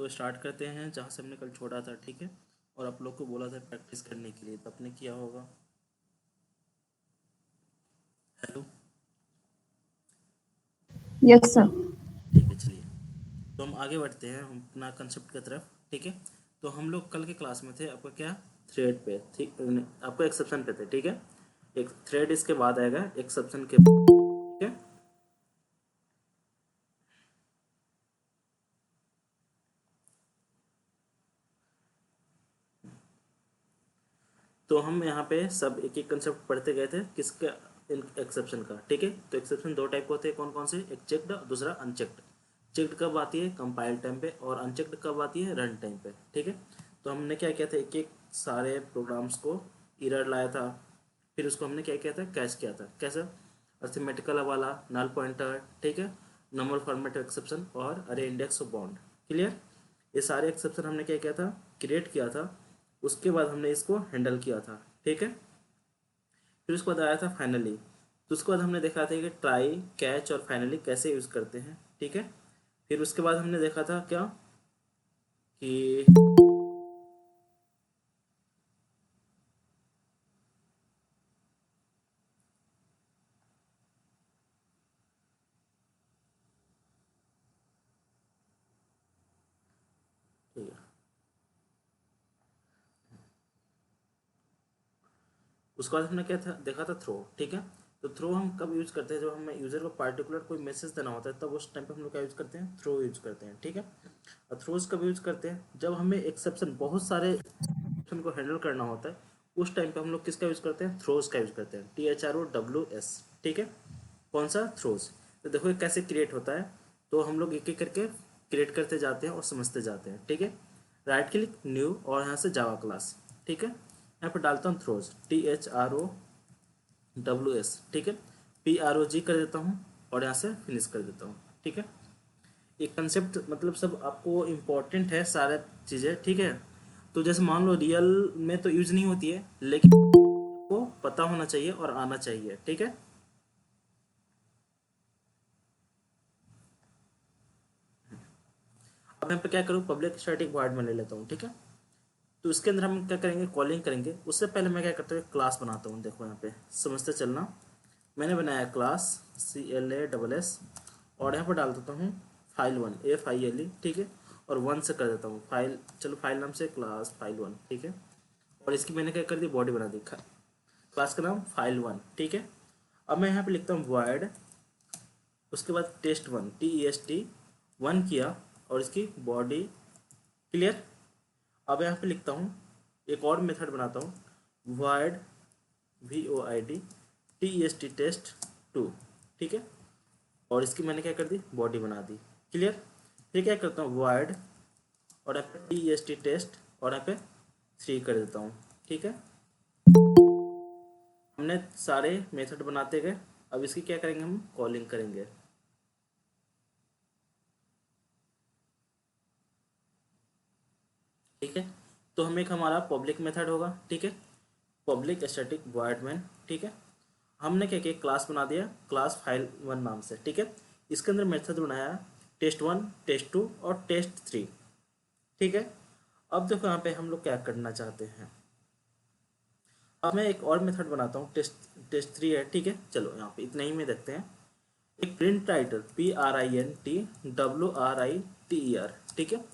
तो स्टार्ट करते हैं जहाँ से हमने कल छोड़ा था, ठीक है। और आप लोग को बोला था प्रैक्टिस करने के लिए, तो आपने किया होगा। हेलो। Yes sir. ठीक है, चलिए। तो हम आगे बढ़ते हैं हम अपना कंसेप्ट की तरफ, ठीक है। तो हम लोग कल के क्लास में थे आपका क्या, थ्रेड पे, ठीक। आपको एक्सेप्शन पे थे, ठीक है। एक थ्रेड इसके बाद आएगा एक्सेप्शन के, ठीक है। तो हम यहाँ पे सब एक एक कंसेप्ट पढ़ते गए थे किसका, एक्सेप्शन का, ठीक है। तो एक्सेप्शन दो टाइप के होते हैं, कौन कौन से, एक चेक्ड दूसरा अनचेक्ड। चेक्ड कब आती है, कंपाइल टाइम पे, और अनचेक्ड कब आती है, रन टाइम पे, ठीक है। तो हमने क्या किया था, एक एक सारे प्रोग्राम्स को एरर लाया था, फिर उसको हमने क्या किया था, कैच किया था। कैसा, अर्थमेटिकल वाला, नल पॉइंटर, ठीक है, नंबर फॉर्मेट एक्सेप्शन और अरे इंडेक्स ऑफ बाउंड। क्लियर। ये सारे एक्सेप्शन हमने क्या किया था, क्रिएट किया था। उसके बाद हमने इसको हैंडल किया था, ठीक है। फिर उसके बाद आया था फाइनली। तो उसके बाद हमने देखा था कि ट्राई, कैच और फाइनली कैसे यूज़ करते हैं, ठीक है। फिर उसके बाद हमने देखा था क्या कि ठीक है, उसके बाद हमने क्या था, देखा था थ्रो, ठीक है। तो थ्रो हम कब यूज़ करते हैं, जब हमें यूज़र को पार्टिकुलर कोई मैसेज देना होता है, तब उस टाइम पे हम लोग क्या यूज़ करते हैं, थ्रो यूज़ करते हैं, ठीक है। और थ्रोज कब यूज़ करते हैं, जब हमें एक्सेप्शन, बहुत सारे एक्सेप्शन को हैंडल करना होता है, उस टाइम पे हम लोग किसका यूज़ करते हैं, थ्रोज का यूज़ करते हैं, THROWS, ठीक है। कौन सा, थ्रोज। तो देखो ये कैसे क्रिएट होता है। तो हम लोग एक एक करके क्रिएट करते जाते हैं और समझते जाते हैं, ठीक है। राइट क्लिक, न्यू, और यहाँ से जावा क्लास, ठीक है। यहाँ पर डालता हूँ थ्रोज, THROWS, ठीक है। PROG कर देता हूँ और यहाँ से फिनिश कर देता हूँ, ठीक है। एक कंसेप्ट मतलब सब आपको इम्पोर्टेंट है सारे चीज़ें, ठीक है। तो जैसे मान लो रियल में तो यूज नहीं होती है, लेकिन आपको पता होना चाहिए और आना चाहिए, ठीक है। अब मैं पे क्या करूँ, पब्लिक स्टैटिक वॉइड में ले लेता हूँ, ठीक है। तो इसके अंदर हम क्या करेंगे, कॉलिंग करेंगे। उससे पहले मैं क्या करता हूँ, क्लास बनाता हूँ। देखो यहाँ पे समझते चलना, मैंने बनाया क्लास CLASS, और यहाँ पर डाल देता हूँ file1, FILE, ठीक है। और 1 से कर देता हूँ फाइल, चलो फाइल नाम से क्लास file1, ठीक है। और इसकी मैंने क्या कर दी, बॉडी बना दी, क्लास का नाम file1, ठीक है। अब मैं यहाँ पे लिखता हूँ void, उसके बाद test1, TEST1 किया, और इसकी बॉडी, क्लियर। अब यहाँ पे लिखता हूँ, एक और मेथड बनाता हूँ, void VOID TEST test2, ठीक है। और इसकी मैंने क्या कर दी, बॉडी बना दी, क्लियर। फिर क्या करता हूँ, void, और यहाँ पे TEST टेस्ट, और यहाँ पे 3 कर देता हूँ, ठीक है। हमने सारे मेथड बनाते गए। अब इसकी क्या करेंगे, हम कॉलिंग करेंगे, ठीक है। तो हम एक हमारा पब्लिक मेथड होगा, ठीक है, पब्लिक स्टैटिक वॉइड मैन, ठीक है। हमने क्या किया, क्लास बना दिया, क्लास file1 नाम से, ठीक है। इसके अंदर मेथड बनाया test1, test2 और test3, ठीक है। अब देखो यहाँ पे हम लोग क्या करना चाहते हैं। अब मैं एक और मेथड बनाता हूँ, टेस्ट 3 है, ठीक है। चलो यहाँ पे इतना ही में देखते हैं। एक प्रिंट राइटर, PRINTWRITER, ठीक है।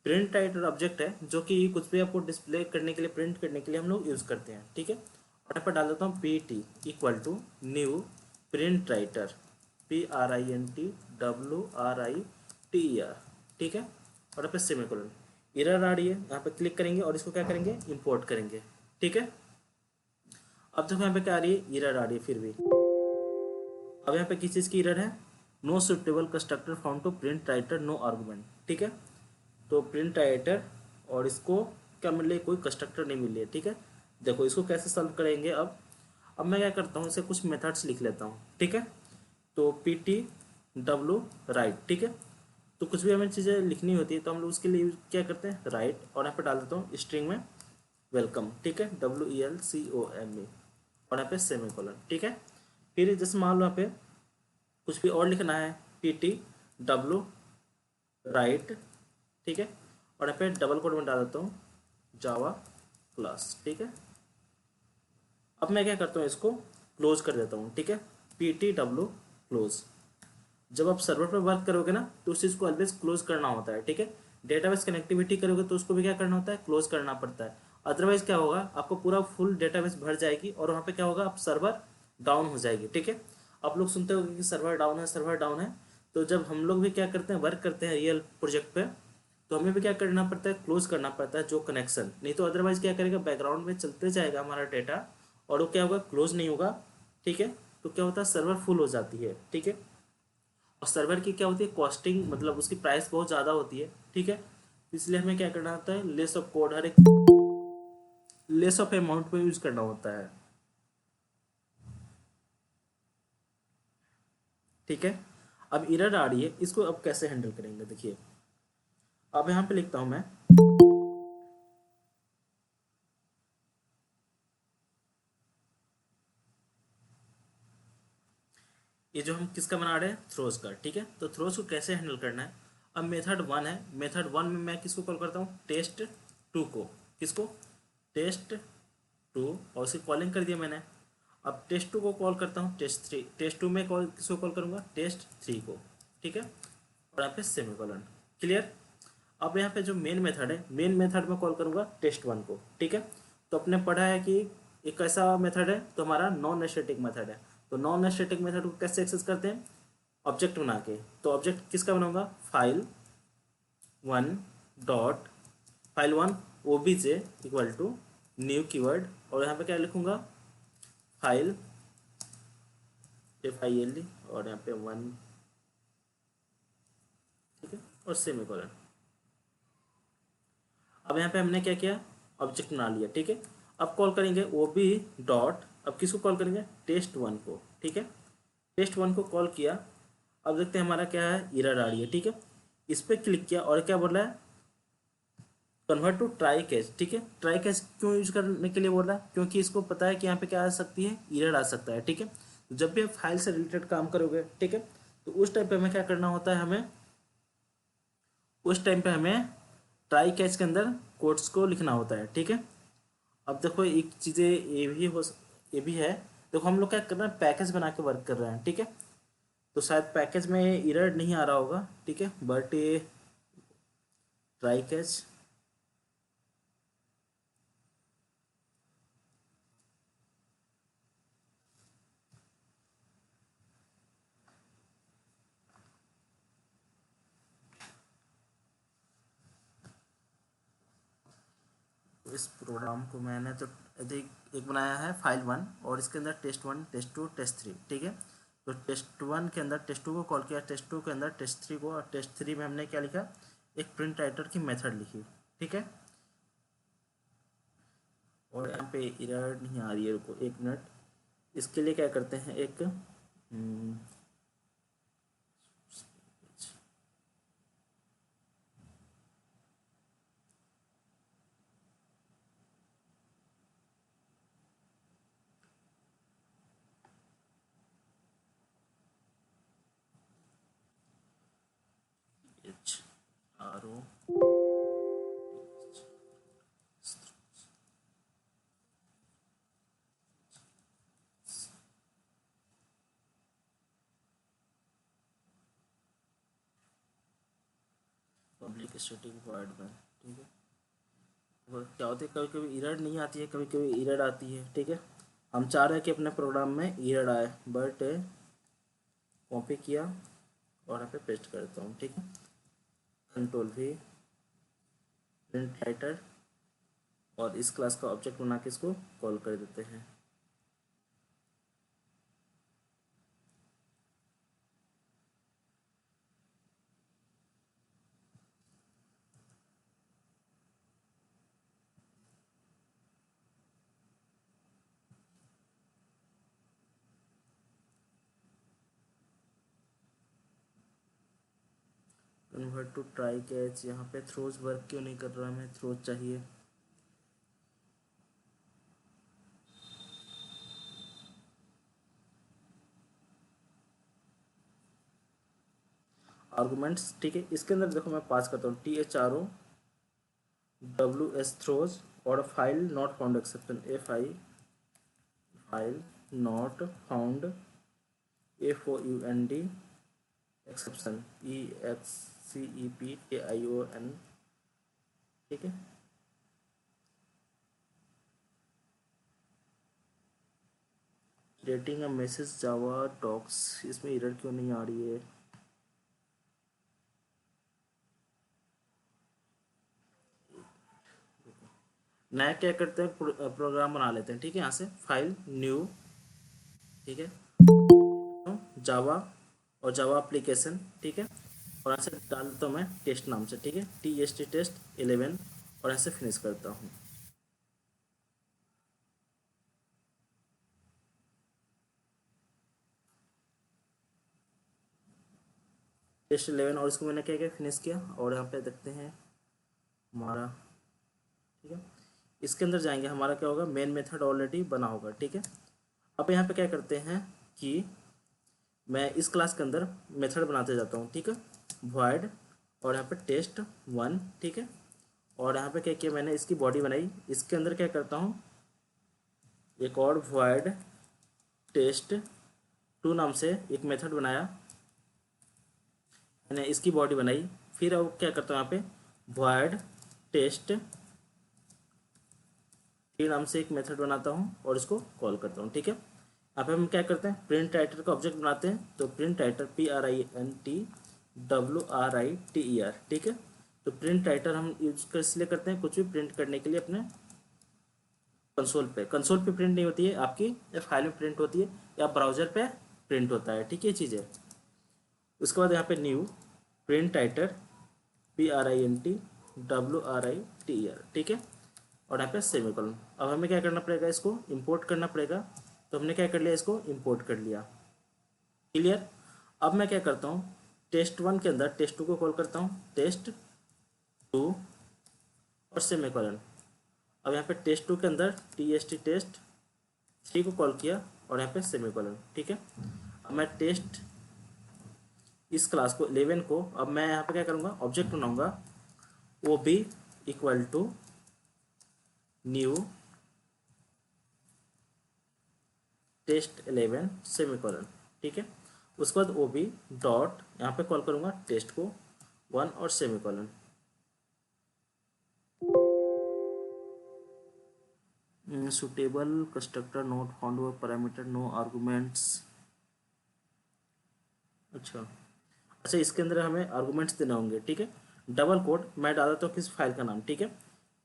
प्रिंट राइटर ऑब्जेक्ट है जो कि कुछ भी आपको डिस्प्ले करने के लिए, प्रिंट करने के लिए हम लोग यूज़ करते हैं, ठीक है। और यहाँ पर डाल देता हूँ PT equal to new print writer, PRINTWRITER, ठीक है। और यहाँ पे सेमीकोलन, एरर आ रही है, यहाँ पे क्लिक करेंगे और इसको क्या करेंगे, इंपोर्ट करेंगे, ठीक है। अब देखो यहाँ पे क्या आ रही है, एरर आ रही है फिर भी। अब यहाँ पे किस चीज़ की एरर है, no suitable constructor found to print writer no argument, ठीक है। तो प्रिंट राइटर, और इसको क्या मिल रही है, कोई कंस्ट्रक्टर नहीं मिल रही है, ठीक है। देखो इसको कैसे सॉल्व करेंगे। अब मैं क्या करता हूँ, इसे कुछ मेथड्स लिख लेता हूँ, ठीक है। तो PTW राइट, ठीक है। तो कुछ भी हमें चीज़ें लिखनी होती है तो हम लोग उसके लिए क्या करते हैं, राइट, और यहाँ पे डाल देता हूँ स्ट्रिंग में वेलकम, ठीक है, WELCOME, और यहाँ पे सेमीकोलन, ठीक है। फिर जैसे मान लो यहाँ पे कुछ भी और लिखना है, PT W राइट, ठीक है। और यहाँ पे डबल कोड में डाल देता हूँ जावा क्लास, ठीक है। अब मैं क्या करता हूँ, इसको क्लोज कर देता हूँ, ठीक है, PTW क्लोज। जब आप सर्वर पर वर्क करोगे ना तो उस चीज़ को ऑलवेज क्लोज करना होता है, ठीक है। डेटाबेस कनेक्टिविटी करोगे तो उसको भी क्या करना होता है, क्लोज करना पड़ता है। अदरवाइज क्या होगा, आपको पूरा फुल डेटाबेस भर जाएगी और वहाँ पे क्या होगा, आप सर्वर डाउन हो जाएगी, ठीक है। आप लोग सुनते होंगे कि सर्वर डाउन है, सर्वर डाउन है। तो जब हम लोग भी क्या करते हैं, वर्क करते हैं रियल प्रोजेक्ट पे, तो हमें भी क्या करना पड़ता है, क्लोज करना पड़ता है जो कनेक्शन, नहीं तो अदरवाइज क्या करेगा, बैकग्राउंड में चलते जाएगा हमारा डेटा और वो क्या होगा, क्लोज नहीं होगा, ठीक है। तो क्या होता है, सर्वर फुल हो जाती है, ठीक है। और सर्वर की क्या होती है, कॉस्टिंग, मतलब उसकी प्राइस बहुत ज़्यादा होती है, ठीक है। इसलिए हमें क्या करना होता है, लेस ऑफ कोड, हर एक लेस ऑफ अमाउंट में यूज करना होता है, ठीक है। अब एरर आ रही है, इसको अब कैसे हैंडल करेंगे, देखिए। अब यहाँ पे लिखता हूँ मैं, ये जो हम किसका बना रहे हैं, थ्रोज का, ठीक है। तो थ्रोज को कैसे हैंडल करना है, अब मेथड वन है, मेथड वन में मैं किसको कॉल करता हूँ, टेस्ट टू को, किसको, टेस्ट टू, और उसे कॉलिंग कर दिया मैंने। अब टेस्ट टू को कॉल करता हूँ, टेस्ट थ्री, टेस्ट टू में कॉल किसको कॉल करूँगा, टेस्ट थ्री को, ठीक है। और यहाँ पे सेमीकोलन, क्लियर। अब यहाँ पे जो मेन मेथड है, मेन मेथड में कॉल करूँगा टेस्ट वन को, ठीक है। तो अपने पढ़ा है कि एक ऐसा मेथड है तो हमारा नॉन स्टैटिक मेथड है। तो नॉन स्टैटिक मेथड को कैसे एक्सेस करते हैं, ऑब्जेक्ट बना के। तो ऑब्जेक्ट किसका बनाऊंगा, file one dot, file one OBJ equal to new keyword, और यहाँ पे क्या लिखूंगा, फाइल FILE, और यहाँ पे वन, ठीक है, और सेमीकोलन। अब यहाँ पे हमने क्या किया, ऑब्जेक्ट बना लिया, ठीक है। अब कॉल करेंगे OB डॉट, अब किसको कॉल करेंगे, टेस्ट वन को, ठीक है। टेस्ट वन को कॉल किया। अब देखते हैं हमारा क्या है, एरर आ रही है, ठीक है। इस पर क्लिक किया और क्या बोल रहा है, कन्वर्ट टू ट्राई कैच, ठीक है। ट्राई कैच क्यों यूज करने के लिए बोल रहा है, क्योंकि इसको पता है कि यहाँ पे क्या आ सकती है, एरर आ सकता है, ठीक है। तो जब भी आप फाइल से रिलेटेड काम करोगे, ठीक है, तो उस टाइम पे हमें क्या करना होता है, हमें उस टाइम पे हमें ट्राई कैच के अंदर कोड्स को लिखना होता है, ठीक है। अब देखो एक चीज़ें ये भी है, देखो हम लोग क्या कर रहे हैं, पैकेज बना के वर्क कर रहे हैं, ठीक है। तो शायद पैकेज में एरर नहीं आ रहा होगा, ठीक है, बट ये ट्राई कैच, इस प्रोग्राम को मैंने तो एक बनाया है फाइल वन, और इसके अंदर test one, test two, test three, ठीक है। तो टेस्ट वन के अंदर टेस्ट टू को कॉल किया, टेस्ट टू के अंदर टेस्ट थ्री को, और टेस्ट थ्री में हमने क्या लिखा, एक प्रिंट राइटर की मेथड लिखी, ठीक है। और यहाँ पे एरर नहीं आ रही है, रुको एक मिनट। इसके लिए क्या करते हैं, एक HRO पब्लिक स्टैटिक वर्ड में, ठीक है। और क्या होता है, कभी कभी एरर नहीं आती है, कभी कभी एरर आती है, ठीक है। हम चाह रहे हैं कि अपने प्रोग्राम में एरर आए, बट कॉपी किया और यहाँ पे पेस्ट करता हूँ, ठीक है। कंट्रोल V, प्रिंट राइटर, और इस क्लास का ऑब्जेक्ट बना के इसको कॉल कर देते हैं। कन्वर्ट टू ट्राई कैच, यहाँ पे थ्रोज वर्क क्यों नहीं कर रहा, हमें थ्रोज चाहिए। आर्गूमेंट्स, ठीक है, इसके अंदर देखो मैं पास करता हूँ THRO WS throws और file not found exception FI file not found FOUND exception EXCEPTION, ठीक है। Rating a message Java docs, इसमें एरर क्यों नहीं आ रही है? नया क्या करते हैं, प्रोग्राम बना लेते हैं, ठीक है। यहाँ से फाइल न्यू, ठीक है, जावा और जावा एप्लीकेशन, ठीक है, और यहाँ से डालता हूँ मैं टेस्ट नाम से, ठीक है, TST टेस्ट 11, और यहाँ से फिनिश करता हूँ। टेस्ट 11, और इसको मैंने क्या क्या फिनिश किया, और यहाँ पे देखते हैं हमारा, ठीक है। इसके अंदर जाएंगे, हमारा क्या होगा, मेन मेथड ऑलरेडी बना होगा, ठीक है। अब यहाँ पे क्या करते हैं कि मैं इस क्लास के अंदर मेथड बनाते जाता हूँ, ठीक है, वॉइड, और यहाँ पे टेस्ट 1, ठीक है, और यहाँ पे क्या किया मैंने, इसकी बॉडी बनाई, इसके अंदर क्या करता हूँ, एक और वॉइड टेस्ट 2 नाम से एक मेथड बनाया मैंने, इसकी बॉडी बनाई, फिर अब क्या करता हूँ यहाँ पे वॉइड टेस्ट 3 नाम से एक मेथड बनाता हूँ और इसको कॉल करता हूँ, ठीक है। यहाँ पे हम क्या करते हैं, प्रिंट राइटर का ऑब्जेक्ट बनाते हैं, तो प्रिंट राइटर PRINT WRITER, ठीक है। तो प्रिंट राइटर हम यूज कर इसलिए करते हैं, कुछ भी प्रिंट करने के लिए अपने कंसोल पे प्रिंट नहीं होती है आपकी, या फाइल में प्रिंट होती है, या ब्राउजर पे प्रिंट होता है, ठीक है, चीज़ है। उसके बाद यहाँ पे new print writer PRINT WRITER, ठीक है, और यहाँ पे सेमीकोलन। अब हमें क्या करना पड़ेगा, इसको इंपोर्ट करना पड़ेगा, तो हमने क्या कर लिया, इसको इंपोर्ट कर लिया, क्लियर। अब मैं क्या करता हूँ, टेस्ट 1 के अंदर टेस्ट 2 को कॉल करता हूँ, टेस्ट 2 और सेमीकोलन। अब यहाँ पे टेस्ट 2 के अंदर TST टेस्ट 3 को कॉल किया, और यहाँ पे सेमीकोलन, ठीक है। अब मैं टेस्ट इस क्लास को 11 को, अब मैं यहाँ पे क्या करूँगा, ऑब्जेक्ट बनाऊंगा, वो भी equal to new test 11 semicolon, ठीक है। उसके बाद वो भी डॉट, यहाँ पे कॉल करूँगा टेस्ट को 1 और semicolon. Suitable constructor not found और पैरामीटर नो आर्गुमेंट्स, अच्छा इसके अंदर हमें आर्गुमेंट्स देना होंगे, ठीक है। डबल कोड मैं डाल देता हूँ किस फाइल का नाम, ठीक है,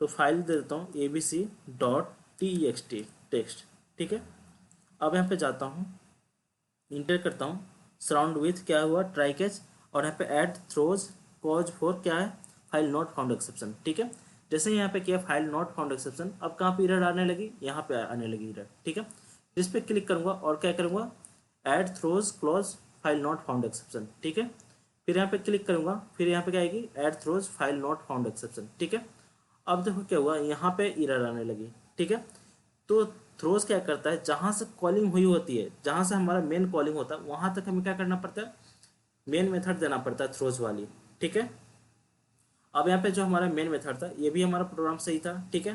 तो फाइल दे देता हूँ ABC.txt टेक्स्ट, ठीक है। अब यहाँ पे जाता हूँ, इंटर करता हूँ, सराउंड विथ क्या हुआ, ट्राई कैच, और यहाँ पे ऐड थ्रोज कॉज फॉर क्या है, फाइल नॉट फाउंड एक्सेप्शन, ठीक है। जैसे यहाँ पे किया फाइल नॉट फाउंड एक्सेप्शन, अब कहाँ पे एरर आने लगी, यहाँ पे आने लगी एरर, ठीक है। इस पर क्लिक करूँगा और क्या करूँगा, add throws clause file not found exception, ठीक है। फिर यहाँ पे क्लिक करूँगा, फिर यहाँ पे क्या आएगी, add throws file not found exception, ठीक है। अब देखो क्या हुआ, यहाँ पे एरर आने लगी, ठीक है। तो थ्रोज क्या करता है, जहाँ से कॉलिंग हुई होती है, जहाँ से हमारा मेन कॉलिंग होता है, वहाँ तक हमें क्या करना पड़ता है, मेन मेथड देना पड़ता है थ्रोज वाली, ठीक है। अब यहाँ पे जो हमारा मेन मेथड था, ये भी हमारा प्रोग्राम सही था, ठीक है।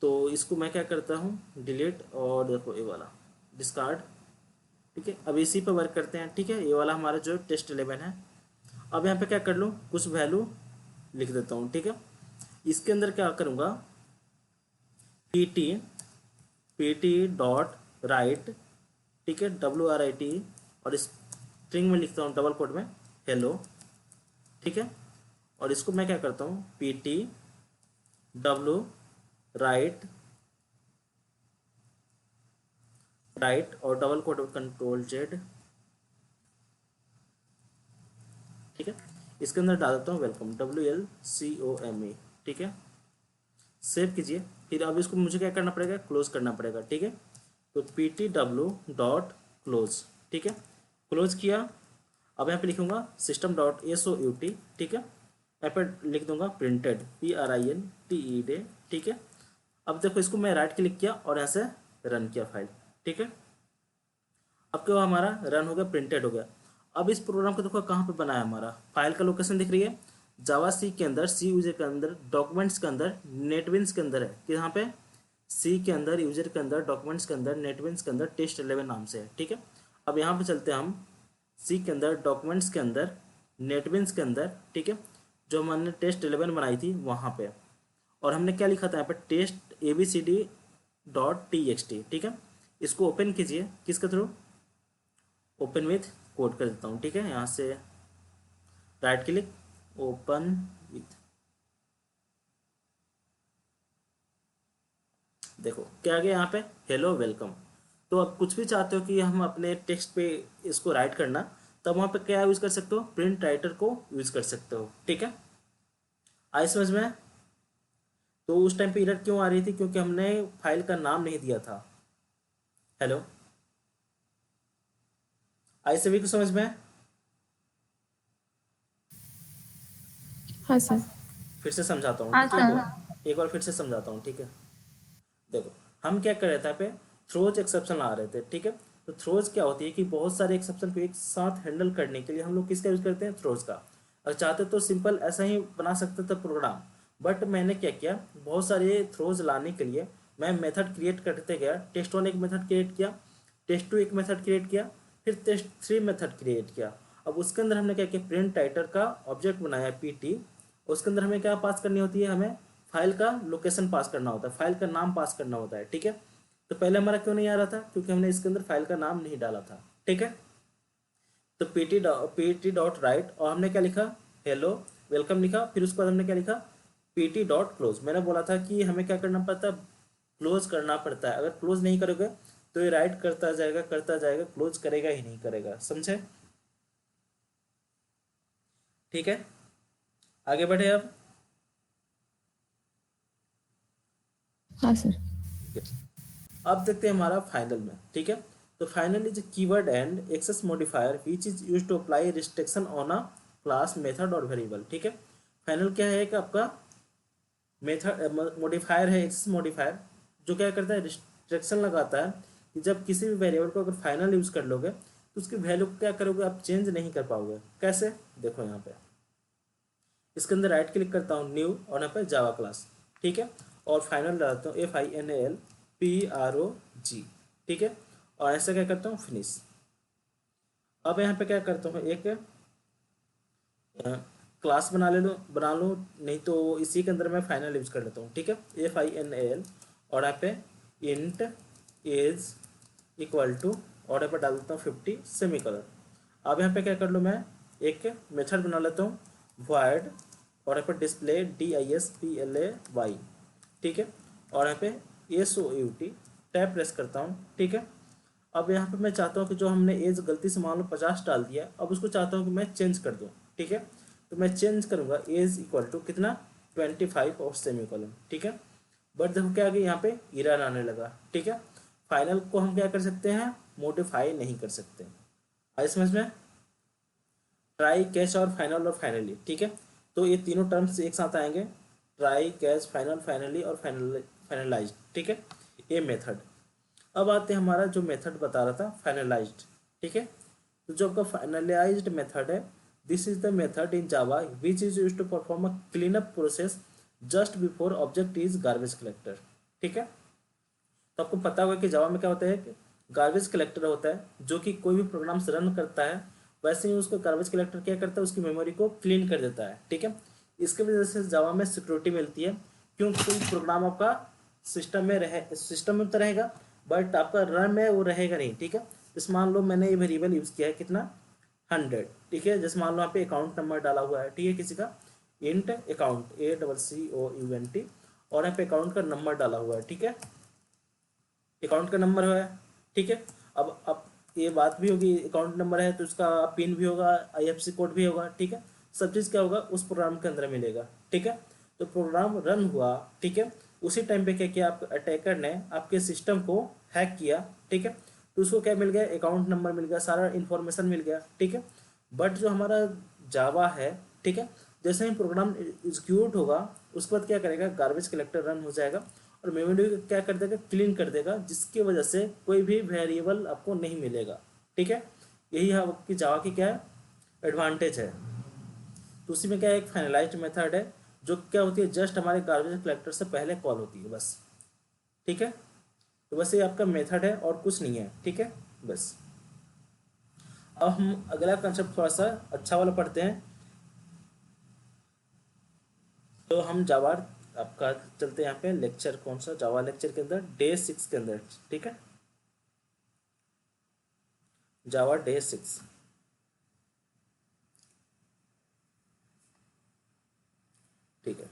तो इसको मैं क्या करता हूँ, डिलीट, और देखो ये वाला डिस्कार्ड, ठीक है। अब इसी पे वर्क करते हैं, ठीक है। ये वाला हमारा जो टेस्ट 11 है। अब यहाँ पे क्या कर लूँ, कुछ वैल्यू लिख देता हूँ, ठीक है। इसके अंदर क्या करूँगा, pt डॉट राइट, ठीक है, WRITE, और स्ट्रिंग में लिखता हूँ डबल कोट में हेलो, ठीक है। और इसको मैं क्या करता हूँ, PT W राइट और डबल कोट में Ctrl+Z, ठीक है। इसके अंदर डाल देता हूँ वेलकम, WLCOME, ठीक है। सेव कीजिए। फिर अब इसको मुझे क्या करना पड़ेगा, क्लोज करना पड़ेगा, ठीक है। तो PTW डॉट क्लोज, ठीक है, क्लोज किया। अब यहाँ पे लिखूंगा system.out, ठीक है। यहाँ पर लिख दूंगा प्रिंटेड PRINTED, ठीक है। अब देखो इसको मैं राइट क्लिक किया और यहाँ से रन किया फाइल, ठीक है। अब क्या हुआ, हमारा रन हो गया, प्रिंटेड हो गया। अब इस प्रोग्राम को देखो कहाँ पे बना है, हमारा फाइल का लोकेशन दिख रही है, जावा सी के अंदर, सी यूजर के अंदर, डॉक्यूमेंट्स के अंदर, नेटबिन्स के अंदर है कि यहाँ पे सी के अंदर, यूजर के अंदर, डॉक्यूमेंट्स के अंदर, नेटबिन्स के अंदर टेस्ट 11 नाम से है। ठीक है, अब यहाँ पे चलते हैं हम सी के अंदर, डॉक्यूमेंट्स के अंदर, नेटबिन्स के अंदर। ठीक है, जो हमने टेस्ट 11 बनाई थी वहाँ पे, और हमने क्या लिखा था यहाँ पे, टेस्ट abcd.txt। ठीक है, इसको ओपन कीजिए, किसके थ्रू, ओपन विथ कोड कर देता हूँ। ठीक है, यहाँ से राइट क्लिक, ओपन विथ, देखो क्या आ गया यहाँ पे, हेलो वेलकम। तो अब कुछ भी चाहते हो कि हम अपने टेक्स्ट पे इसको राइट करना, तब वहाँ पे क्या यूज़ कर सकते हो, प्रिंट राइटर को यूज़ कर सकते हो। ठीक है, आई समझ में। तो उस टाइम पे एरर क्यों आ रही थी, क्योंकि हमने फाइल का नाम नहीं दिया था। हेलो, आई सभी को समझ में। हाँ सर। फिर से समझाता हूँ, हाँ ठीक है, सर। एक बार फिर से समझाता हूँ। ठीक है, देखो हम क्या कर रहे थे यहाँ पे, थ्रोज एक्सेप्शन आ रहे थे। ठीक है, तो थ्रोज क्या होती है कि बहुत सारे एक्सेप्शन को एक साथ हैंडल करने के लिए हम लोग किसका यूज़ करते हैं, थ्रोज का। अगर चाहते तो सिंपल ऐसा ही बना सकते थे प्रोग्राम, बट मैंने क्या किया, बहुत सारे थ्रोज लाने के लिए मैं मेथड क्रिएट करते गया। टेस्ट 1 एक मेथड क्रिएट किया, टेस्ट 2 एक मेथड क्रिएट किया, फिर टेस्ट 3 मेथड क्रिएट किया। अब उसके अंदर हमने क्या किया, प्रिंट टाइटर का ऑब्जेक्ट बनाया पीटी। उसके अंदर हमें क्या पास करनी होती है, हमें फाइल का लोकेशन पास करना होता है, फाइल का नाम पास करना होता है। ठीक है, तो पहले हमारा क्यों नहीं आ रहा था, क्योंकि हमने इसके अंदर फाइल का नाम नहीं डाला था। ठीक है, तो पी टी डॉट राइट, और हमने क्या लिखा, हेलो वेलकम लिखा। फिर उसके बाद हमने क्या लिखा, पी टी डॉट क्लोज। मैंने बोला था कि हमें क्या करना पड़ता है, क्लोज करना पड़ता है। अगर क्लोज नहीं करोगे तो ये राइट करता जाएगा, क्लोज करेगा ही नहीं करेगा। समझे। ठीक है, आगे बढ़े अब। हाँ सर। ठीक है, अब देखते हैं हमारा फाइनल में। ठीक है, तो final is keyword and access modifier which is use to apply restriction on a class, method और वेरिएबल। ठीक है, फाइनल क्या है कि आपका मेथड मॉडिफायर है, एक्सेस मॉडिफायर, जो क्या करता है, रिस्ट्रिक्शन लगाता है कि जब किसी भी वेरिएबल को अगर फाइनल यूज कर लोगे तो उसकी वैल्यू को क्या करोगे, आप चेंज नहीं कर पाओगे। कैसे, देखो यहाँ पे इसके अंदर राइट क्लिक करता हूँ, न्यू, और यहाँ पे जावा क्लास। ठीक है, और फाइनल डालता हूँ FINALPROG। ठीक है, और ऐसा क्या करता हूँ, फिनिश। अब यहाँ पे क्या करता हूँ, एक क्लास बना लो, नहीं तो इसी के अंदर मैं फाइनल यूज कर लेता हूँ। ठीक है, FINAL, और यहाँ पे इंट एज इक्वल टू, और यहाँ पे डाल देता हूँ 50 सेमीकोलन। अब यहाँ पे क्या कर लूँ, मैं एक मेथड बना लेता हूँ, void, और यहाँ पे डिस्प्ले DISPLAY। ठीक है, और यहाँ पे SOUT, टैब प्रेस करता हूँ। ठीक है, अब यहाँ पे मैं चाहता हूँ कि जो हमने एज गलती से मान लो 50 डाल दिया, अब उसको चाहता हूँ कि मैं चेंज कर दूँ। ठीक है, तो मैं चेंज करूँगा, एज इक्वल टू कितना, 25 और सेमीकोलन। ठीक है, बट देखो क्या आ गया, यहाँ पे एरर आने लगा। ठीक है, फाइनल को हम क्या कर सकते हैं, मॉडिफाई नहीं कर सकते। आई समझ में। ट्राई, कैच और फाइनल और फाइनली। ठीक है, तो ये तीनों टर्म्स एक साथ आएंगे, ट्राई, कैच, फाइनल, फाइनली और फाइनलाइज। ठीक है, ये मेथड। अब आते हैं हमारा जो मेथड बता रहा था, फाइनलाइज्ड। ठीक है, तो जो आपका फाइनलाइज्ड मेथड है, this is the method in Java which is use to perform a clean up process just before object is garbage collector. ठीक है, तो आपको पता होगा कि जावा में क्या होता है कि गार्बेज कलेक्टर होता है, जो कि कोई भी प्रोग्राम रन करता है वैसे ही उसको गार्बेज कलेक्टर क्या करता है, उसकी मेमोरी को क्लीन कर देता है। ठीक है, इसके वजह से जावा में सिक्योरिटी मिलती है, क्योंकि कोई प्रोग्राम आपका सिस्टम में तो रहेगा, बट आपका रन में वो रहेगा नहीं। ठीक है, जैसे मान लो मैंने ये वेरिएबल यूज़ किया है कितना, 100। ठीक है, जैसे मान लो यहाँ पे अकाउंट नंबर डाला हुआ है, ठीक है, किसी का इंट अकाउंट ACCOUNT, और यहाँ पे अकाउंट का नंबर डाला हुआ है। ठीक है, अकाउंट का नंबर है। ठीक है, अब ये बात भी होगी, अकाउंट नंबर है तो उसका पिन भी होगा, IFSC कोड भी होगा। ठीक है, सब चीज़ क्या होगा उस प्रोग्राम के अंदर मिलेगा। ठीक है, तो प्रोग्राम रन हुआ। ठीक है, उसी टाइम पे क्या किया, आप अटैकर ने आपके सिस्टम को हैक किया। ठीक है, तो उसको क्या मिल गया, अकाउंट नंबर मिल गया, सारा इन्फॉर्मेशन मिल गया। ठीक है, बट जो हमारा जावा है, ठीक है, जैसे ही प्रोग्राम एग्जीक्यूट होगा उसके बाद क्या करेगा, गार्बेज कलेक्टर रन हो जाएगा और मेमोरी को क्या कर देगा, क्लीन कर देगा, जिसकी वजह से कोई भी वेरिएबल आपको नहीं मिलेगा। ठीक है, यही आपकी जावा की क्या है, एडवांटेज है। तो उसी में क्या है, एक फाइनलाइज्ड मेथड है जो क्या होती है, जस्ट हमारे गार्बेज कलेक्टर से पहले कॉल होती है बस। ठीक है, तो बस ये आपका मेथड है और कुछ नहीं है। ठीक है, बस। अब हम अगला कंसेप्ट थोड़ा सा अच्छा वाला पढ़ते हैं। तो हम जावा आपका चलते हैं यहाँ पे लेक्चर, कौन सा, जावा लेक्चर के अंदर डे 6 के अंदर। ठीक है, जावा डे 6। ठीक है,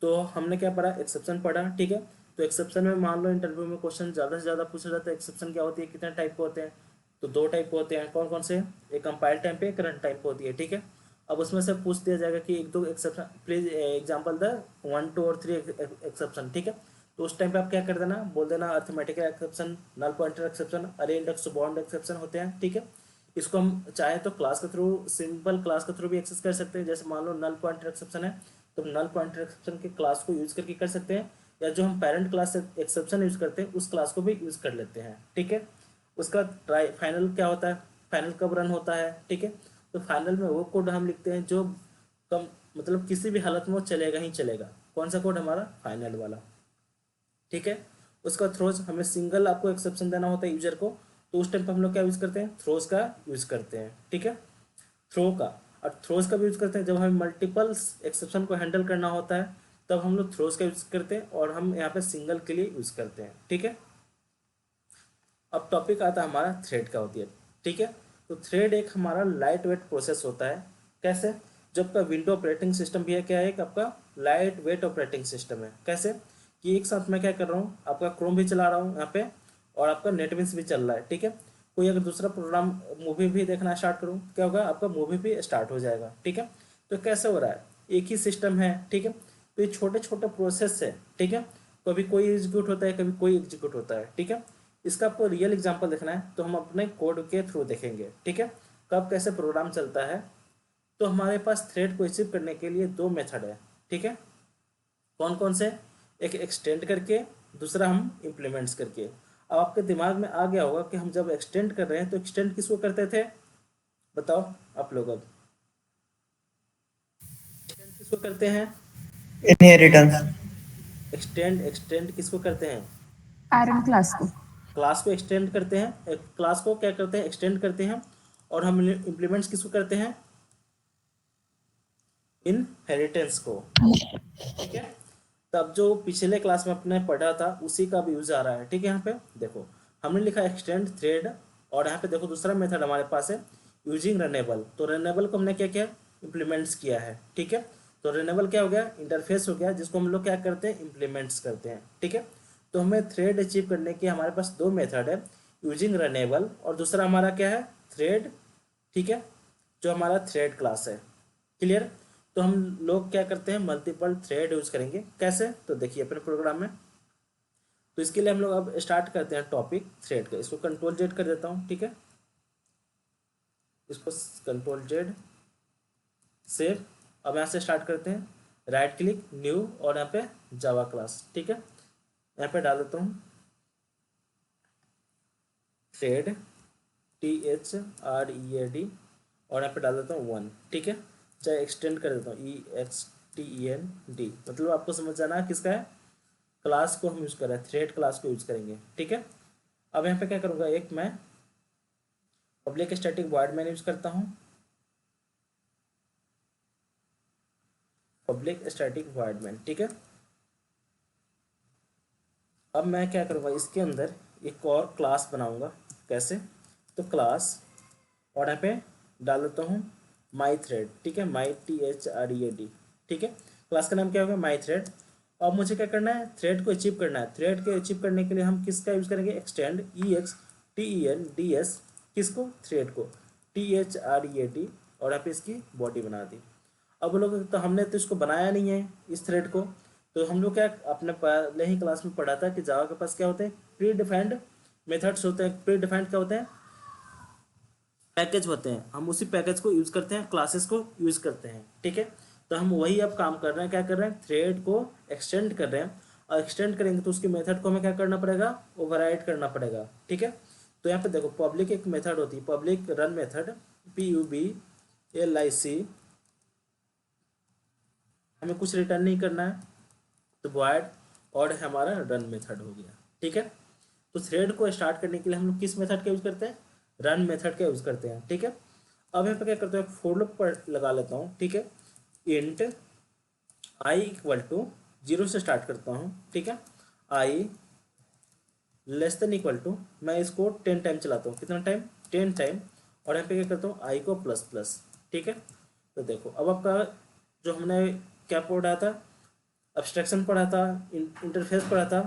तो हमने क्या पढ़ा, एक्सेप्शन पढ़ा। ठीक है, तो एक्सेप्शन में मान लो इंटरव्यू में क्वेश्चन ज़्यादा से ज़्यादा पूछा जाता है, एक्सेप्शन क्या होती है, कितने टाइप के होते हैं, तो 2 टाइप के होते हैं। कौन कौन से, एक कंपाइल टाइप पे, एक रन टाइप पे होती है। ठीक है, अब उसमें से पूछ दिया जाएगा कि 1-2 एक्सेप्शन प्लीज एग्जाम्पल द 1, 2 और 3 एक्सेप्शन। ठीक है, तो उस टाइम पे आप क्या कर देना, बोल देना arithmetical exception, null pointer exception, array index bound exception होते हैं। ठीक है, इसको हम चाहे तो क्लास के थ्रू, सिंपल क्लास के थ्रू भी एक्सेस कर सकते हैं। जैसे मान लो नल पॉइंटर एक्सेप्शन है, तो नल पॉइंटर एक्सेप्शन के क्लास को यूज करके कर सकते हैं, या जो हम पेरेंट क्लास एक्सेप्शन यूज करते हैं उस क्लास को भी यूज कर लेते हैं। ठीक है, उसका ट्राई फाइनल क्या होता है, फाइनल कब रन होता है। ठीक है, तो फाइनल में वो कोड हम लिखते हैं जो कम, मतलब किसी भी हालत में वो चलेगा ही चलेगा। कौन सा कोड, हमारा फाइनल वाला। ठीक है, उसका थ्रोज हमें सिंगल आपको एक्सेप्शन देना होता है यूजर को, तो उस टाइम पर हम लोग क्या यूज करते हैं, थ्रोज का यूज करते हैं। ठीक है, थ्रो का, और थ्रोज का भी यूज करते हैं जब हमें मल्टीपल एक्सेप्शन को हैंडल करना होता है, तब हम लोग थ्रोज का यूज करते हैं, और हम यहाँ पे सिंगल के लिए यूज करते हैं। ठीक है, अब टॉपिक आता है हमारा थ्रेड का होती है। ठीक है, तो थ्रेड एक हमारा लाइट वेट प्रोसेस होता है। कैसे, जब का विंडो ऑपरेटिंग सिस्टम भी है, क्या है, एक आपका लाइट वेट ऑपरेटिंग सिस्टम है। कैसे कि एक साथ मैं क्या कर रहा हूँ, आपका क्रोम भी चला रहा हूँ यहाँ पे, और आपका नेटबिंस भी चल रहा है। ठीक है, कोई अगर दूसरा प्रोग्राम, मूवी भी देखना स्टार्ट करूँ, क्या होगा, आपका मूवी भी स्टार्ट हो जाएगा। ठीक है, तो कैसे हो रहा है, एक ही सिस्टम है। ठीक है, तो ये छोटे छोटे प्रोसेस है। ठीक है, कभी कोई एग्जीक्यूट होता है, कभी कोई एग्जीक्यूट होता है। ठीक है, इसका आपको रियल एग्जांपल देखना है तो हम अपने कोड के थ्रू देखेंगे। ठीक है, कब कैसे प्रोग्राम चलता है। तो हमारे पास थ्रेड को अचीव करने के लिए 2 मेथड है। ठीक है, कौन कौन से, एक एक्सटेंड करके, दूसरा हम इम्प्लीमेंट्स करके। अब आपके दिमाग में आ गया होगा कि हम जब एक्सटेंड कर रहे हैं तो एक्सटेंड किसको करते थे, बताओ आप लोग। अब एक्सटेंड किसको करते हैं, इनहेरिटेंस। एक्सटेंड एक्सटेंड किसको करते हैं, पैरेंट क्लास को। क्लास को एक्सटेंड करते हैं, क्लास को क्या करते हैं, एक्सटेंड करते हैं। और हम इम्प्लीमेंट्स किसको करते हैं, इनहेरिटेंस को। ठीक है, तब जो पिछले क्लास में अपने पढ़ा था उसी का भी यूज आ रहा है। ठीक है, यहाँ पे देखो हमने लिखा एक्सटेंड थ्रेड, और यहाँ पे देखो दूसरा मेथड हमारे पास है यूजिंग रनेबल। तो रनेबल को हमने क्या किया, इम्प्लीमेंट्स किया है। ठीक है, तो रनेबल क्या हो गया, इंटरफेस हो गया, जिसको हम लोग क्या करते हैं, इम्प्लीमेंट्स करते हैं। ठीक है, तो हमें थ्रेड अचीव करने के हमारे पास 2 मेथड है, यूजिंग रनेबल, और दूसरा हमारा क्या है, थ्रेड। ठीक है, जो हमारा थ्रेड क्लास है। क्लियर, तो हम लोग क्या करते हैं, मल्टीपल थ्रेड यूज करेंगे। कैसे, तो देखिए अपने प्रोग्राम में। तो इसके लिए हम लोग अब स्टार्ट करते हैं टॉपिक थ्रेड का। इसको कंट्रोल जेड कर देता हूँ। ठीक है, इसको कंट्रोल जेड सेव। अब यहाँ से स्टार्ट करते हैं, राइट क्लिक न्यू, और यहाँ पे जावा क्लास। ठीक है, यहाँ पे डाल देता हूँ थ्रेड, THREAD, और यहाँ पे डाल देता हूँ 1। ठीक है, चाहे एक्सटेंड कर देता हूँ EXTEND, मतलब आपको समझ जाना है किसका है, क्लास को हम यूज़ कर रहे हैं, थ्रेड क्लास को यूज़ करेंगे। ठीक है, अब यहाँ पे क्या करूँगा, एक मैं public static void main use करता हूँ, पब्लिक स्टैटिक वॉइड मैन। ठीक है, अब मैं क्या करूँगा, इसके अंदर एक और क्लास बनाऊँगा। कैसे, तो क्लास, और यहाँ पे डाल देता हूँ माई थ्रेड। ठीक है, माई THREAD। ठीक है, क्लास का नाम क्या होगा, माई थ्रेड। अब मुझे क्या करना है, थ्रेड को अचीव करना है। थ्रेड को अचीव करने के लिए हम किसका यूज़ करेंगे, एक्सटेंड EXTENDS, किसको, थ्रेड को, THREAD, और यहाँ पे इसकी बॉडी बना दी। अब लोग, तो हमने तो इसको बनाया नहीं है इस थ्रेड को, तो हम लोग क्या, अपने पहले ही क्लास में पढ़ा था कि जावा के पास क्या होते हैं, प्री डिफाइंड मेथड्स होते हैं। प्री डिफाइंड क्या होते हैं, पैकेज होते हैं, हम उसी पैकेज को यूज करते हैं, क्लासेस को यूज करते हैं। ठीक है, तो हम वही अब काम कर रहे हैं, क्या कर रहे हैं, थ्रेड को एक्सटेंड कर रहे हैं, और एक्सटेंड करेंगे तो उसकी मेथड को हमें क्या करना पड़ेगा, ओवरराइड करना पड़ेगा। ठीक है, तो यहाँ पे देखो पब्लिक एक मेथड होती है, पब्लिक रन मेथड, PUBLIC हमें कुछ रिटर्न नहीं करना है, तो वॉइड और हमारा रन मेथड हो गया। ठीक है, तो थ्रेड को स्टार्ट करने के लिए हम लोग किस मेथड का यूज़ करते हैं, रन मेथड का यूज़ करते हैं। ठीक है, अब यहाँ पे क्या करते हैं, फॉर लूप पर लगा लेता हूँ। ठीक है, इंट आई इक्वल टू 0 से स्टार्ट करता हूँ। ठीक है, I less than equal to, मैं इसको 10 टाइम चलाता हूँ। कितना टाइम, 10 टाइम। और यहाँ पे क्या करता हूँ, आई को प्लस प्लस। ठीक है, तो देखो अब आपका जो हमने क्या पढ़ा था, अब्स्ट्रैक्शन पढ़ा था, इंटरफेस पढ़ा था,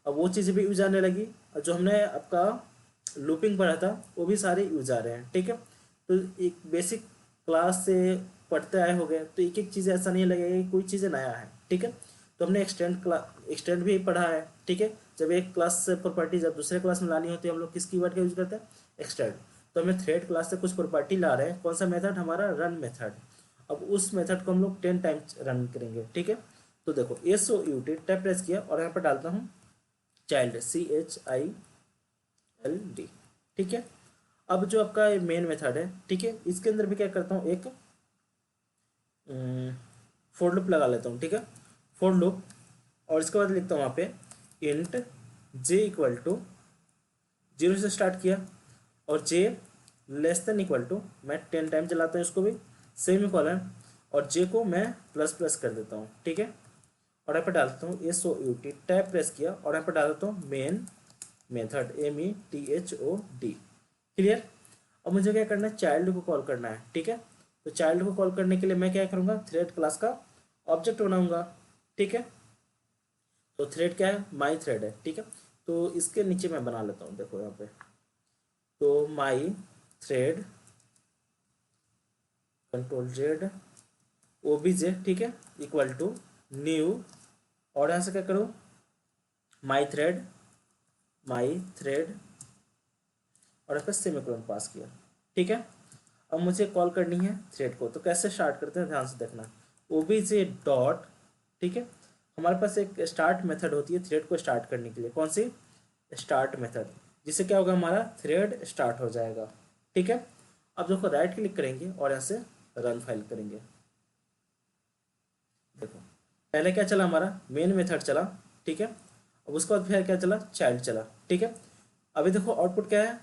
अब वो चीज़ें भी यूज आने लगी। और जो हमने आपका लूपिंग पढ़ा था वो भी सारे यूज आ रहे हैं। ठीक है, तो एक बेसिक क्लास से पढ़ते आए हो गए, तो एक एक चीज़ ऐसा नहीं लगेगा कि कोई चीज़ें नया है। ठीक है, तो हमने एक्सटेंड भी पढ़ा है। ठीक है, जब एक क्लास से प्रॉपर्टी जब दूसरे क्लास में लानी होती है, हम लोग किस कीवर्ड का यूज करते हैं, एक्सटेंड। तो हमें थ्रेड क्लास से कुछ प्रॉपर्टी ला रहे हैं, कौन सा मेथड, हमारा रन मेथड। अब उस मेथड को हम लोग 10 टाइम्स रन करेंगे। ठीक है, तो देखो SOUT टैप प्रेस किया और यहाँ पर डालता हूँ चाइल्ड, CHILD। ठीक है, अब जो आपका मेन मेथड है, ठीक है, इसके अंदर भी क्या करता हूँ, एक फॉर लूप लगा लेता हूँ। ठीक है, फॉर लूप, और इसके बाद लिखता हूँ वहाँ पे इंट j इक्वल टू 0 से स्टार्ट किया, और j less than equal to, मैं 10 टाइम चलाता हूँ इसको भी, सेमी कॉलन, और j को मैं प्लस प्लस कर देता हूँ। ठीक है, और यहाँ पर डालता हूँ SOUT टैब प्रेस किया, और यहाँ पर डालता हूँ मेन मेथड, METHOD। क्लियर। अब मुझे क्या करना है, चाइल्ड को कॉल करना है। ठीक है, तो चाइल्ड को कॉल करने के लिए मैं क्या करूँगा, थ्रेड क्लास का ऑब्जेक्ट बनाऊंगा। ठीक है, तो थ्रेड क्या है, माई थ्रेड है। ठीक है, तो इसके नीचे मैं बना लेता हूँ, देखो यहाँ पे, तो माई थ्रेड Ctrl Z OBJ। ठीक है, इक्वल टू न्यू, और यहाँ से क्या करूँ, माई थ्रेड और यहाँ पे सेमीकोलन पास किया। ठीक है, अब मुझे कॉल करनी है थ्रेड को, तो कैसे स्टार्ट करते हैं, ध्यान से देखना। OBJ डॉट, ठीक है, हमारे पास एक स्टार्ट मेथड होती है थ्रेड को स्टार्ट करने के लिए, कौन सी, स्टार्ट मेथड, जिससे क्या होगा, हमारा थ्रेड स्टार्ट हो जाएगा। ठीक है, अब देखो राइट क्लिक करेंगे और यहाँ से रन फाइल करेंगे। देखो पहले क्या चला, हमारा मेन मेथड चला। ठीक है, अब उसके बाद फिर क्या चला, चाइल्ड चला। ठीक है, अभी देखो आउटपुट क्या है,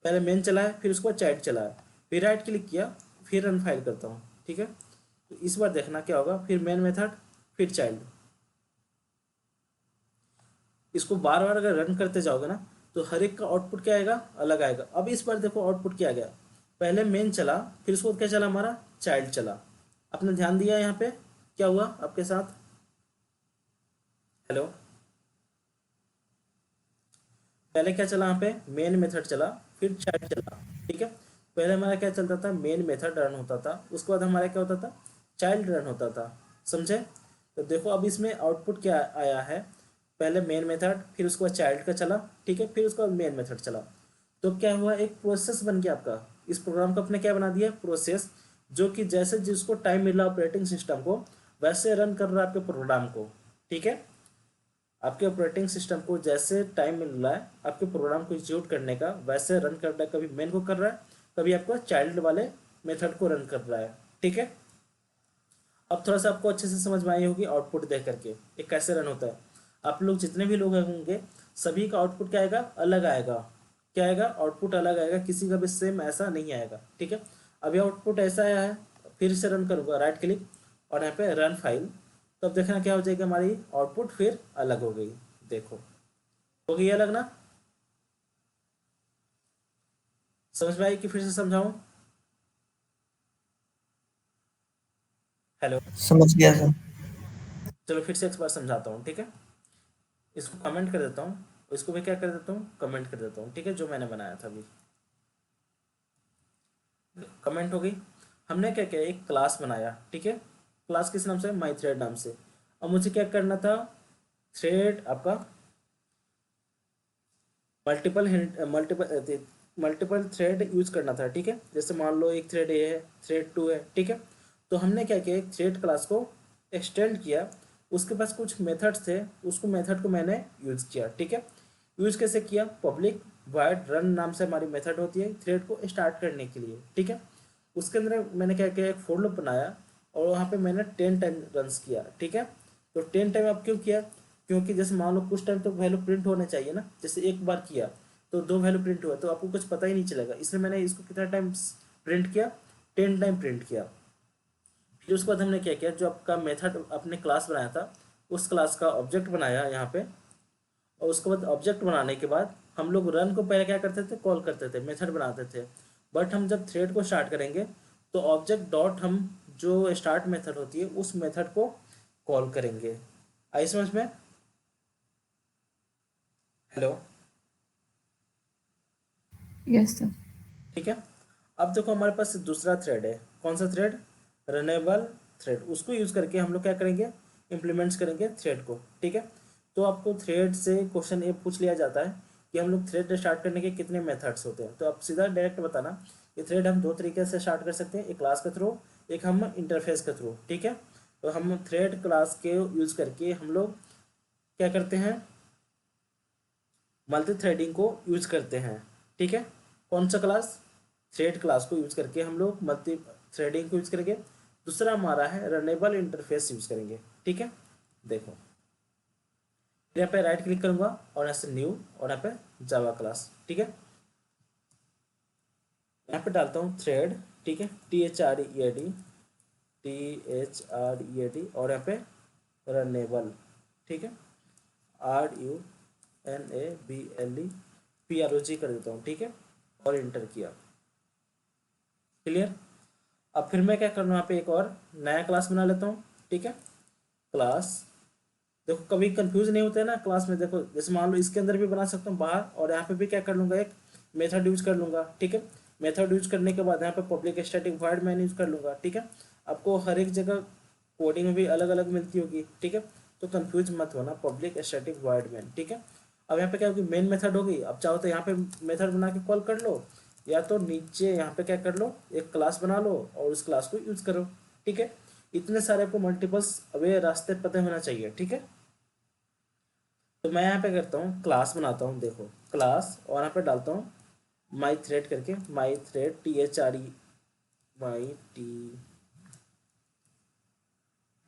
पहले मेन चला है, फिर उसके बाद चाइल्ड चला है, फिर राइट क्लिक किया, फिर रन फाइल करता हूँ। ठीक है, तो इस बार देखना क्या होगा, फिर मेन मेथड, फिर चाइल्ड। इसको बार बार अगर रन करते जाओगे ना, तो हर एक का आउटपुट क्या आएगा, अलग आएगा। अब इस बार देखो आउटपुट क्या आ गया, पहले मेन चला, फिर उसके बाद क्या चला, हमारा चाइल्ड चला। आपने ध्यान दिया यहाँ पे क्या हुआ आपके साथ, हेलो, पहले क्या चला, यहाँ पे मेन मेथड चला, फिर चाइल्ड चला। ठीक है, पहले हमारा क्या चलता था, मेन मेथड रन होता था, उसके बाद हमारा क्या होता था, चाइल्ड रन होता था। समझे, तो देखो अब इसमें आउटपुट क्या आया है, पहले मेन मेथड, फिर उसके बाद चाइल्ड का चला। ठीक है, फिर उसके बाद मेन मेथड चला, तो क्या हुआ, एक प्रोसेस बन गया आपका। इस प्रोग्राम को अपने क्या बना दिया, प्रोसेस, जो कि जैसे जिसको टाइम मिल रहा ऑपरेटिंग सिस्टम को, वैसे रन कर रहा है आपके प्रोग्राम को। ठीक है, आपके ऑपरेटिंग सिस्टम को जैसे टाइम मिल रहा है आपके प्रोग्राम को एग्जीक्यूट करने का, वैसे रन कर रहा है। कभी मेन को कर रहा है, कभी आपको चाइल्ड वाले मेथड को रन कर रहा है। ठीक है, अब थोड़ा सा आपको अच्छे से समझ में आई होगी आउटपुट देख करके ये कैसे रन होता है। आप लोग जितने भी लोग होंगे, सभी का आउटपुट क्या आएगा, अलग आएगा। क्या आएगा, आउटपुट अलग आएगा, किसी का भी सेम ऐसा नहीं आएगा। ठीक है, अभी आउटपुट ऐसा आया है, फिर से रन करूँगा, राइट क्लिक और यहाँ पे रन फाइल, तब देखना क्या हो जाएगा, हमारी आउटपुट फिर अलग हो गई। देखो हो गई अलग ना, समझ में आई कि फिर से समझाऊं, हेलो, समझ गया सर। चलो फिर से एक बार समझाता हूँ। ठीक है, इसको कमेंट कर देता हूँ, इसको भी क्या कर देता हूँ, कमेंट कर देता हूँ। ठीक है, जो मैंने बनाया था अभी कमेंट हो गई। हमने क्या किया, एक क्लास बनाया। ठीक है, क्लास किस नाम से, माई थ्रेड नाम से। अब मुझे क्या करना था, थ्रेड आपका multiple multiple multiple thread use करना था। ठीक है, जैसे मान लो एक थ्रेड ए है, थ्रेड 2 है। ठीक है, तो हमने क्या किया, एक थ्रेड क्लास को एक्सटेंड किया, उसके पास कुछ मेथड्स थे, उसको मेथड को मैंने यूज किया। ठीक है, यूज कैसे किया, पब्लिक वाइड रन नाम से हमारी मेथड होती है थ्रेड को स्टार्ट करने के लिए। ठीक है, उसके अंदर मैंने क्या किया, एक फॉर लूप बनाया, और वहाँ पे मैंने 10 टाइम रन्स किया, ठीक है। तो 10 टाइम अब क्यों किया, क्योंकि जैसे मान लो कुछ टाइम तो वैल्यू प्रिंट होना चाहिए ना, जैसे एक बार किया तो 2 वैल्यू प्रिंट हुआ तो आपको कुछ पता ही नहीं चलेगा, इसलिए मैंने इसको कितना टाइम प्रिंट किया, 10 टाइम प्रिंट किया। फिर उसके बाद हमने क्या किया, जो आपका मेथड अपने क्लास बनाया था उस क्लास का ऑब्जेक्ट बनाया यहाँ पे, और उसके बाद ऑब्जेक्ट बनाने के बाद हम लोग रन को पहले क्या करते थे, कॉल करते थे, मेथड बनाते थे। बट हम जब थ्रेड को स्टार्ट करेंगे तो ऑब्जेक्ट डॉट हम जो स्टार्ट मेथड होती है उस मेथड को कॉल करेंगे। आई समझ में? Hello, yes sir. ठीक है। अब देखो हमारे पास दूसरा थ्रेड है, कौन सा थ्रेड, रनेबल थ्रेड। उसको यूज करके हम लोग क्या करेंगे, इम्प्लीमेंट्स करेंगे थ्रेड को, ठीक है। तो आपको थ्रेड से क्वेश्चन ये पूछ लिया जाता है कि हम लोग थ्रेड स्टार्ट करने के कितने मेथड्स होते हैं, तो आप सीधा डायरेक्ट बताना कि थ्रेड हम 2 तरीके से स्टार्ट कर सकते हैं, एक क्लास के थ्रू, एक हम इंटरफेस के थ्रू, ठीक है। तो हम थ्रेड क्लास के यूज करके हम लोग क्या करते हैं, मल्टी थ्रेडिंग को यूज करते हैं, ठीक है। कौन सा क्लास, थ्रेड क्लास को यूज करके हम लोग मल्टी थ्रेडिंग को यूज करेंगे। दूसरा हमारा है रनेबल इंटरफेस यूज करेंगे, ठीक है। देखो यहाँ पे राइट क्लिक करूंगा और यहाँ से न्यू और यहाँ पे जावा क्लास, ठीक है। यहाँ पे डालता हूँ थ्रेड, ठीक है, THREAD, THREAD, और यहाँ पे रनेबल, ठीक है, RUNABLE PROG कर देता हूँ, ठीक है, और इंटर किया। क्लियर। अब फिर मैं क्या करूँ, यहाँ पे एक और नया क्लास बना लेता हूँ, ठीक है। क्लास, देखो कभी कंफ्यूज नहीं होते ना क्लास में, देखो जैसे मान लो इसके अंदर भी बना सकता हूँ बाहर, और यहाँ पे भी क्या कर लूँगा, एक मेथड यूज कर लूँगा, ठीक है। मेथड यूज करने के बाद यहाँ पे public static void main use कर लूँगा, ठीक है। आपको हर एक जगह कोडिंग में भी अलग अलग मिलती होगी, ठीक है। तो कंफ्यूज मत होना, पब्लिक स्टैटिक वॉइड मैन, ठीक है। अब यहाँ पे क्या होगी, मेन मेथड होगी, अब चाहो तो यहाँ पे मेथड बना के कॉल कर लो, या तो नीचे यहाँ पे क्या कर लो, एक क्लास बना लो और उस क्लास को यूज करो, ठीक है। इतने सारे आपको मल्टीपल्स अवे रास्ते पता होना चाहिए, ठीक है। तो मैं यहाँ पे करता हूँ, क्लास बनाता हूँ, देखो क्लास, और यहाँ पे डालता हूँ माई थ्रेड करके, माई थ्रेड THRE, माई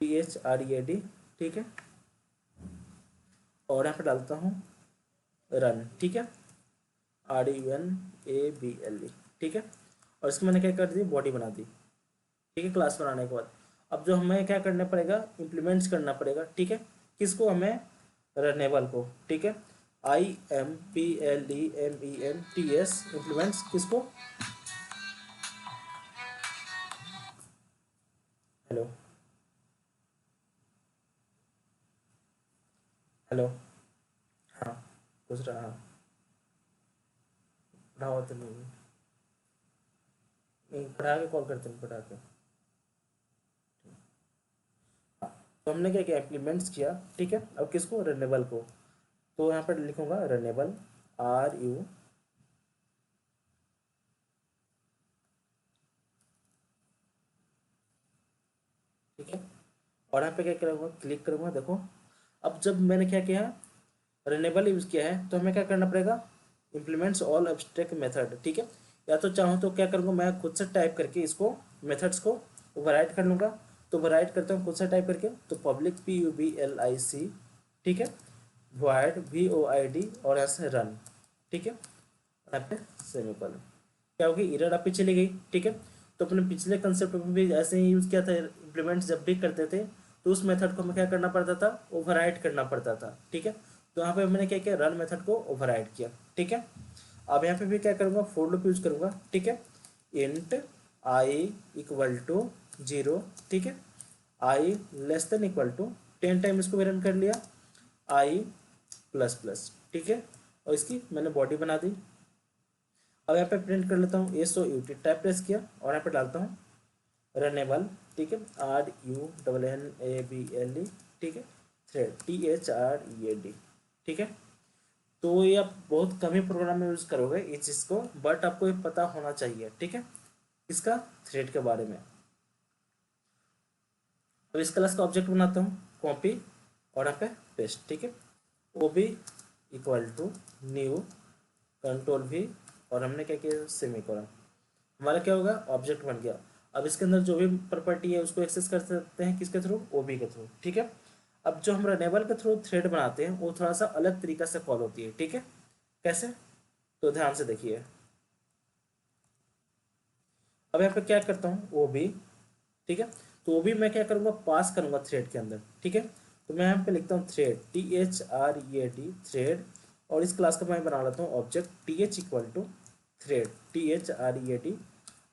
THREAD, ठीक है। और यहाँ पे डालता हूँ रन, ठीक है, RUNABLE, ठीक है। और इसको मैंने क्या कर दी, बॉडी बना दी, ठीक है, क्लास बनाने के बाद। अब जो हमें क्या करना पड़ेगा, इम्प्लीमेंट्स करना पड़ेगा, ठीक है। किसको, हमें रनेबल को, ठीक है, IMPLEMENTS इम्प्लीमेंट्स किसको, हेलो, हेलो, हाँ, दूसरा, हाँ, पढ़ा हुआ तो नहीं, पढ़ा के कॉल करते हैं, पढ़ा के। हाँ, तो हमने क्या किया, इम्प्लीमेंट्स किया, ठीक है। अब किसको, रनेबल को। तो यहाँ पर लिखूंगा रनेबल, RU, ठीक है। और यहाँ पे क्या करूँगा, क्लिक करूँगा, देखो अब जब मैंने क्या किया, रनेबल यूज़ किया है, तो हमें क्या करना पड़ेगा, इम्प्लीमेंट्स ऑल एब्स्ट्रैक्ट मेथड, ठीक है। या तो चाहूँ तो क्या करूँगा, मैं खुद से टाइप करके इसको मेथड्स को ओवरराइड कर लूँगा। तो ओवरराइड करता हूँ खुद से टाइप करके, तो पब्लिक PUBLIC, ठीक है, वॉइड VOID, और यहाँ से रन, ठीक है, यहाँ पे सेमीकोलन। क्या होगी, एरर आपकी चली गई, ठीक है। तो अपने पिछले कंसेप्ट में भी ऐसे ही यूज़ किया था, इम्प्लीमेंट्स जब भी करते थे तो उस मेथड को हमें क्या करना पड़ता था, ओवरराइड करना पड़ता था, ठीक है। तो यहाँ पे मैंने क्या किया, रन मेथड को ओवरराइड किया, ठीक है। अब यहाँ पे भी क्या करूँगा, फोर लूप यूज़ करूँगा, ठीक है। इंट आई इक्वल टू 0, ठीक है, I less than equal to 10 time इसको भी रन कर लिया, आई प्लस प्लस, ठीक है। और इसकी मैंने बॉडी बना दी। अब यहाँ पे प्रिंट कर लेता हूँ SOUT, टाइप प्रेस किया और यहाँ पे डालता हूँ रनेबल, ठीक है, RUNNABLE, ठीक है, थ्रेड THREAD, ठीक है। तो ये आप बहुत कम ही प्रोग्राम में यूज़ करोगे इस चीज़ को, बट आपको ये पता होना चाहिए, ठीक है, इसका थ्रेड के बारे में। अब इस क्लास का ऑब्जेक्ट बनाता हूँ, कॉपी और यहाँ पे पेस्ट, ठीक है, OB equal to new, control V, और हमने क्या किया, सेमीकोलन, हमारा क्या होगा, ऑब्जेक्ट बन गया। अब इसके अंदर जो भी प्रॉपर्टी है उसको एक्सेस कर सकते हैं किसके थ्रू, ओबी के थ्रू, ठीक है। अब जो हम रनेबल के थ्रू थ्रेड बनाते हैं वो थोड़ा सा अलग तरीका से कॉल होती है, ठीक है। कैसे, तो ध्यान से देखिए। अब यहाँ पे क्या करता हूँ, वो भी, ठीक है। तो वो भी मैं क्या करूँगा, पास करूँगा थ्रेड के अंदर, ठीक है। तो मैं यहाँ पे लिखता हूँ थ्रेड, THREAD, थ्रेड, और इस क्लास का मैं बना लेता हूँ object TH equal to thread, THREAD,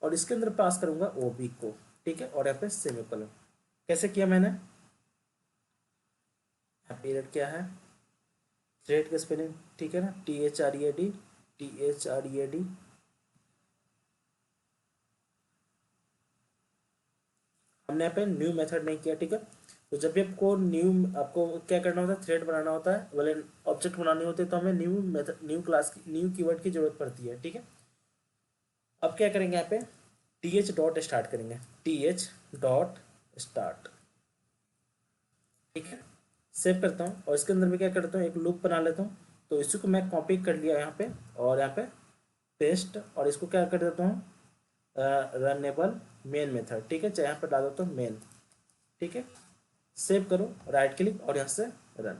और इसके अंदर पास करूँगा ओ बी को, ठीक है। और यहाँ पे सेमीकोलन। कैसे किया मैंने, यहाँ पीरियड क्या है, थ्रेड का स्पेलिंग, ठीक है ना, THREAD, THREAD। हमने यहाँ पे न्यू मेथड नहीं किया, ठीक है। तो जब भी आपको क्या करना होता है, थ्रेड बनाना होता है, वाले ऑब्जेक्ट बनाने होते हैं, तो हमें न्यू मेथड, न्यू क्लास की, न्यू कीवर्ड की जरूरत पड़ती है, ठीक है। अब क्या करेंगे, यहाँ पे TH डॉट स्टार्ट करेंगे, TH डॉट स्टार्ट, ठीक है। सेव करता हूँ और इसके अंदर मैं क्या करता हूँ, एक लूप बना लेता हूँ। तो इसी को मैं कॉपी कर लिया यहाँ पे, और यहाँ पे पेस्ट, और इसको क्या कर देता हूँ, रनेबल मेन मेथड, ठीक है। चाहे यहाँ पे डाल देता हूँ मेन, ठीक है। सेव करो, राइट क्लिक, और यहाँ से रन।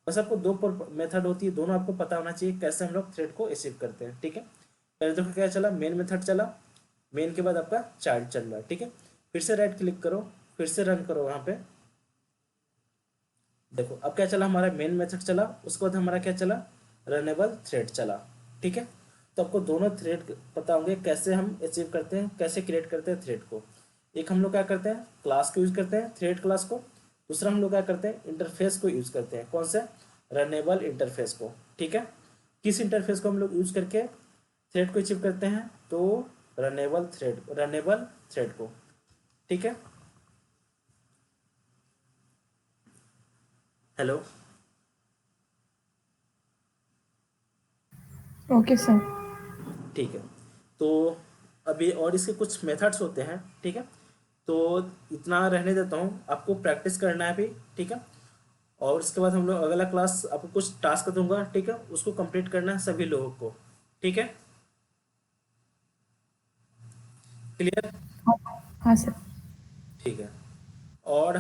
बस आपको दो मेथड होती है, दोनों आपको पता होना चाहिए कैसे हम लोग थ्रेड को अचीव करते हैं, ठीक है। पहले देखो क्या चला, मेन मेथड चला, मेन के बाद आपका चाइल्ड चल रहा है, ठीक है। फिर से राइट क्लिक करो, फिर से रन करो, यहाँ पे देखो अब क्या चला, हमारा मेन मेथड चला, उसके बाद हमारा क्या चला, रनेबल थ्रेड चला, ठीक है। तो आपको दोनों थ्रेड पता होंगे कैसे हम अचीव करते हैं, कैसे क्रिएट करते हैं थ्रेड को। एक हम लोग क्या करते हैं, क्लास को यूज करते हैं, थ्रेड क्लास को। दूसरा हम लोग क्या करते हैं, इंटरफेस को यूज करते हैं, कौन से, रनेबल इंटरफेस को, ठीक है। किस इंटरफेस को हम लोग यूज करके थ्रेड को अचीव करते हैं, तो रनेबल थ्रेड को, ठीक है। Hello, okay sir. ठीक है। तो अभी और इसके कुछ मेथड्स होते हैं, ठीक है। तो इतना रहने देता हूँ, आपको प्रैक्टिस करना है अभी, ठीक है। और उसके बाद हम लोग अगला क्लास आपको कुछ टास्क दूंगा, ठीक है, उसको कंप्लीट करना है सभी लोगों को, ठीक है। क्लियर, हाँ सर। ठीक है। और